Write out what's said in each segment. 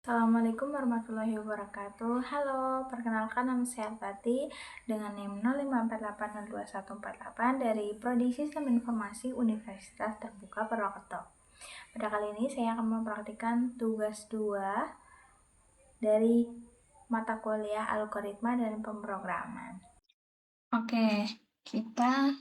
Assalamualaikum warahmatullahi wabarakatuh. Halo, perkenalkan nama saya Tati dengan NIM 0548021148 dari Prodi Sistem Informasi Universitas Terbuka Purwokerto. Pada kali ini saya akan mempraktikkan tugas 2 dari mata kuliah algoritma dan pemrograman. Oke, kita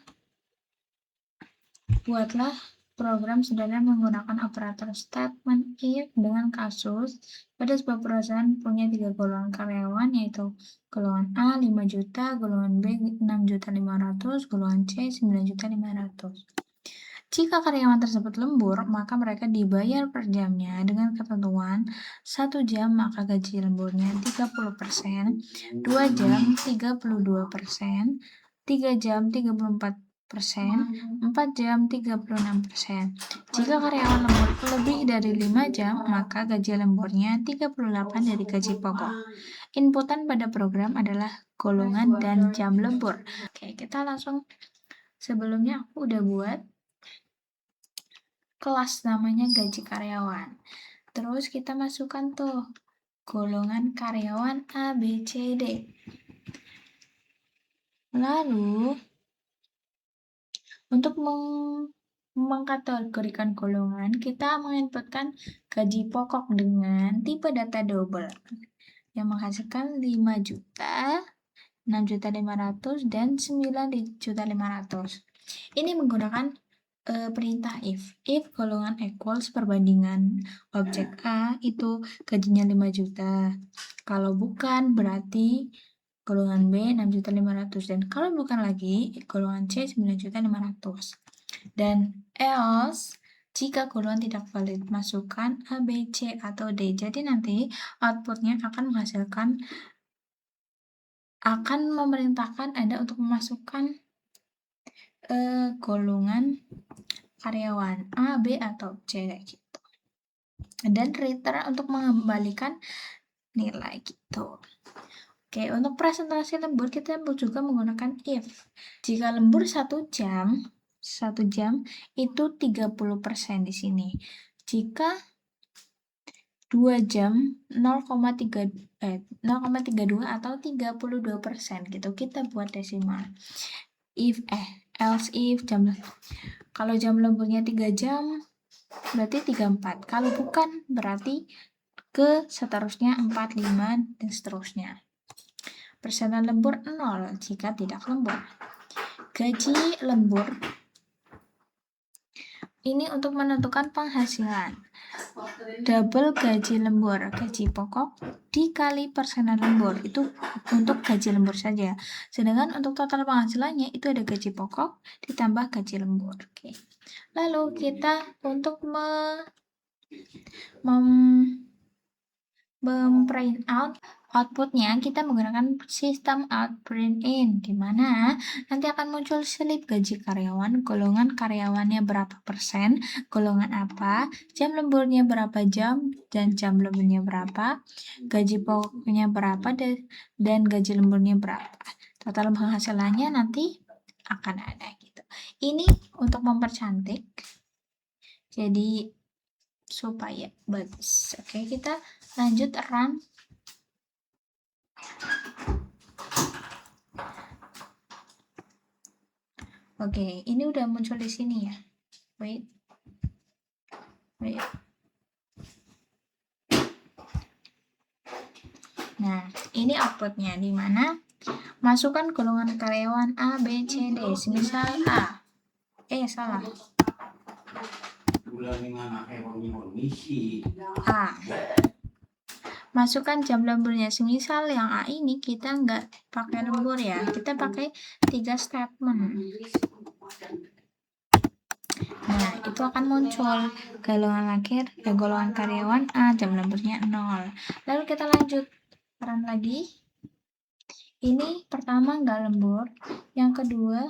buatlah program sederhana menggunakan operator statement if dengan kasus pada sebuah perusahaan punya 3 golongan karyawan, yaitu golongan A 5 juta, golongan B 6.500.000, golongan C 9.500.000. Jika karyawan tersebut lembur, maka mereka dibayar per jamnya dengan ketentuan 1 jam maka gaji lemburnya 30%, 2 jam 32%, 3 jam 34%, 4 jam 36%. Jika karyawan lembur lebih dari 5 jam, maka gaji lemburnya 38 dari gaji pokok. Inputan pada program adalah golongan dan jam lembur. Oke, kita langsung, sebelumnya aku udah buat kelas namanya gaji karyawan. Terus kita masukkan tuh golongan karyawan A, B, C, D. Lalu untuk mengkategorikan golongan, kita menginputkan gaji pokok dengan tipe data double yang menghasilkan 5 juta, 6.500.000, dan 9.500.000. Ini menggunakan perintah if golongan equals perbandingan objek A itu gajinya 5 juta. Kalau bukan berarti golongan B 6.500.000, dan kalau bukan lagi golongan C 9.500.000. Dan else jika golongan tidak valid, masukkan A, B, C, atau D. Jadi nanti outputnya akan memerintahkan Anda untuk memasukkan golongan karyawan A, B, atau C gitu. Dan return untuk mengembalikan nilai gitu. Oke, untuk presentasi lembur kita juga menggunakan if. Jika lembur 1 jam itu 30% di sini. Jika 2 jam 0,32 atau 32% gitu. Kita buat desimal. Else if kalau jam lemburnya 3 jam berarti 34. Kalau bukan berarti ke seterusnya 4, 5, dan seterusnya. Persenan lembur 0 jika tidak lembur. Gaji lembur ini untuk menentukan penghasilan. Double gaji lembur, gaji pokok dikali persenan lembur, itu untuk gaji lembur saja. Sedangkan untuk total penghasilannya itu ada gaji pokok ditambah gaji lembur. Oke. Lalu kita untuk print out outputnya, kita menggunakan sistem out print in, di mana nanti akan muncul slip gaji karyawan, golongan karyawannya berapa persen, golongan apa, jam lemburnya berapa jam, dan jam lemburnya berapa, gaji pokoknya berapa, dan gaji lemburnya berapa. Total penghasilannya nanti akan ada gitu. Ini untuk mempercantik, jadi supaya bagus. Oke, kita lanjut run. Oke, ini udah muncul di sini ya. Wait. Nah, ini outputnya, di mana masukkan golongan karyawan A, B, C, D. Semisal A. Salah. A. Masukkan jam lemburnya. Semisal yang A ini kita nggak pakai lembur ya, kita pakai 3 statement. Nah, itu akan muncul golongan karyawan A, jam lemburnya 0. Lalu kita lanjut run lagi. Ini pertama nggak lembur, yang kedua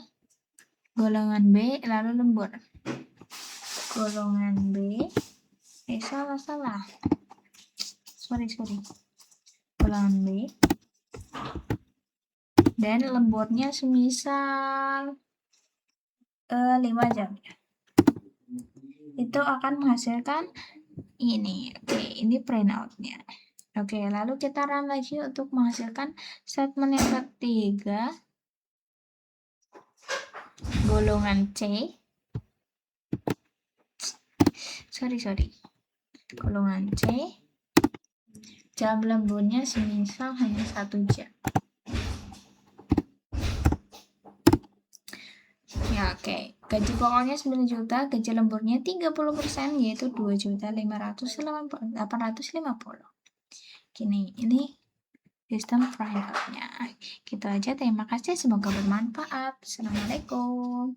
golongan B lalu lembur. Golongan B, salah. Sorry. Golongan B. Dan lemburnya semisal 5 jam. Itu akan menghasilkan ini. Oke, ini printout-nya. Oke, lalu kita run lagi untuk menghasilkan statement yang ketiga. Golongan C. Sorry. Golongan C. Jam lemburnya semisal hanya 1 jam. Ya, oke. Gaji pokoknya 9 juta, gaji lemburnya 30%, yaitu 2.850.000. Gini, ini sistem printout-nya. Gitu aja, terima kasih, semoga bermanfaat. Assalamualaikum.